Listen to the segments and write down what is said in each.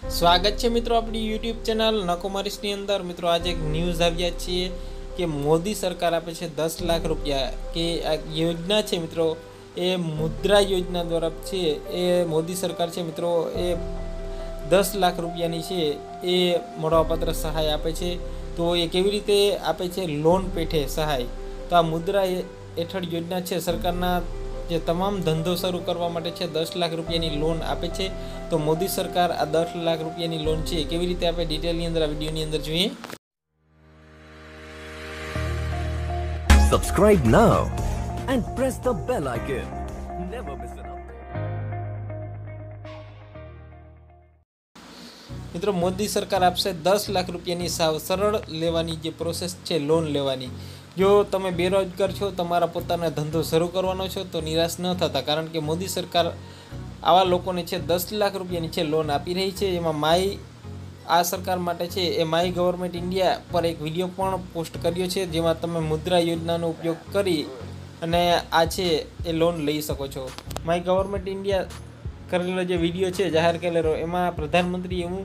સ્વાગત છે મિત્રો આપણી યુટ્યુબ ચેનલ નકોમારીસની અંદર। મિત્રો આજે એક ન્યૂઝ આવ્યા છીએ કે મોદી સરકાર આપે છે 10 લાખ રૂપિયા કે આ યોજના છે મિત્રો એ મુદ્રા યોજના દ્વારા છે। એ મોદી સરકાર છે મિત્રો એ 10 લાખ રૂપિયાની છે એ મળવાપાત્ર સહાય આપે છે। તો એ કેવી રીતે આપે છે? લોન પેઠે સહાય। તો આ મુદ્રા હેઠળ યોજના છે સરકારના જે તમામ ધંધો શરૂ કરવા માટે છે 10 લાખ રૂપિયાની લોન આપે છે। તો મોદી સરકાર આ 10 લાખ રૂપિયાની લોન છે કેવી રીતે આપે ડિટેલની અંદર આ વિડીયોની અંદર જોઈએ। Subscribe now and press the bell icon. Never miss an update. મિત્રો મોદી સરકાર આપશે 10 લાખ રૂપિયાની સાવ સરળ લેવાની જે પ્રોસેસ છે લોન લેવાની। જો તમે બેરોજગાર છો, તમારા પોતાનો ધંધો શરૂ કરવાનો છો તો નિરાશ ન થતા, કારણ કે મોદી સરકાર આવા લોકોને છે 10 લાખ રૂપિયાની છે લોન આપી રહી છે। એમાં આ સરકાર માટે છે એ માય ગવર્મેન્ટ ઇન્ડિયા પર એક વિડીયો પણ પોસ્ટ કર્યો છે, જેમાં તમે મુદ્રા યોજનાનો ઉપયોગ કરી અને આ છે એ લોન લઈ શકો છો। માય ગવર્મેન્ટ ઇન્ડિયા કરેલો જે વિડીયો છે જાહેર કરેલો, એમાં પ્રધાનમંત્રી એવું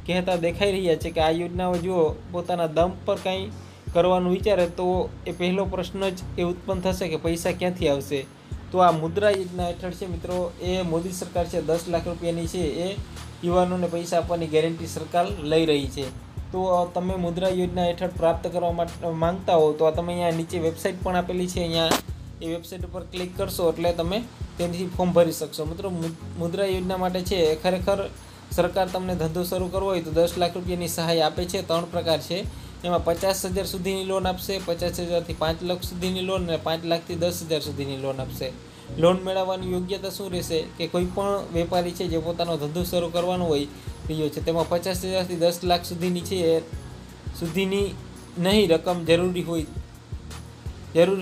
કહેતા દેખાઈ રહ્યા છે કે આ યોજનાઓ જો પોતાના દમ પર કંઈ કરવાનું વિચારે તો એ પહેલો પ્રશ્ન જ એ ઉત્પન્ન થશે કે પૈસા ક્યાંથી આવશે। તો આ મુદ્રા યોજના હેઠળ છે મિત્રો એ મોદી સરકાર છે 10 લાખ રૂપિયાની છે એ યુવાનોને પૈસા આપવાની ગેરંટી સરકાર લઈ રહી છે। તો તમે મુદ્રા યોજના હેઠળ પ્રાપ્ત કરવા માટે માંગતા હો તો તમે અહીંયા નીચે વેબસાઇટ પણ આપેલી છે, અહીંયા એ વેબસાઇટ ઉપર ક્લિક કરશો એટલે તમે તેનાથી ફોર્મ ભરી શકશો। મિત્રો મુદ્રા યોજના માટે છે ખરેખર સરકાર તમને ધંધો શરૂ કરવો હોય તો 10 લાખ રૂપિયાની સહાય આપે છે। 3 પ્રકાર છે, એમાં 50,000 સુધીની લોન આપશે, 50,000થી 5 લાખ સુધીની લોન અને 5 લાખથી 10,000 સુધીની લોન આપશે। લોન મેળવવાની યોગ્યતા શું રહેશે કે કોઈ પણ વેપારી છે જે પોતાનો ધંધો શરૂ કરવાનો હોય રહ્યો છે તેમાં 50,000થી 10 લાખ સુધીની છે સુધીની નહીં રકમ જરૂરી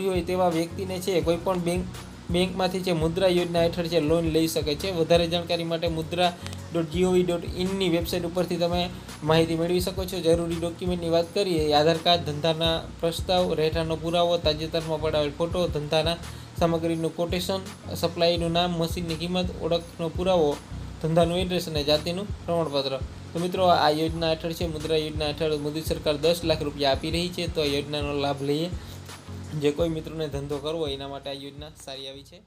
હોય તેવા વ્યક્તિને છે કોઈ પણ બેંકમાંથી છે મુદ્રા યોજના હેઠળ છે લોન લઈ શકે છે। વધારે જાણકારી માટે mudra.gov.in વેબસાઇટ ઉપરથી તમે માહિતી મેળવી શકો છો। જરૂરી ડોક્યુમેન્ટની વાત કરીએ, આધાર કાર્ડ, ધંધાના પ્રસ્તાવ, રહેઠાણનો પુરાવો, તાજેતરમાં પડાવેલ ફોટો, ધંધાના સામગ્રીનું કોટેશન, સપ્લાયનું નામ, મશીનની કિંમત, ઓળખનો પુરાવો, ધંધાનું એડ્રેસ અને જાતિનું પ્રમાણપત્ર। તો મિત્રો આ યોજના હેઠળ છે મુદ્રા યોજના હેઠળ મોદી સરકાર 10 લાખ રૂપિયા આપી રહી છે। તો આ યોજનાનો લાભ લઈએ। જે કોઈ મિત્રોને ધંધો કરવો એના માટે આ યોજના સારી આવી છે।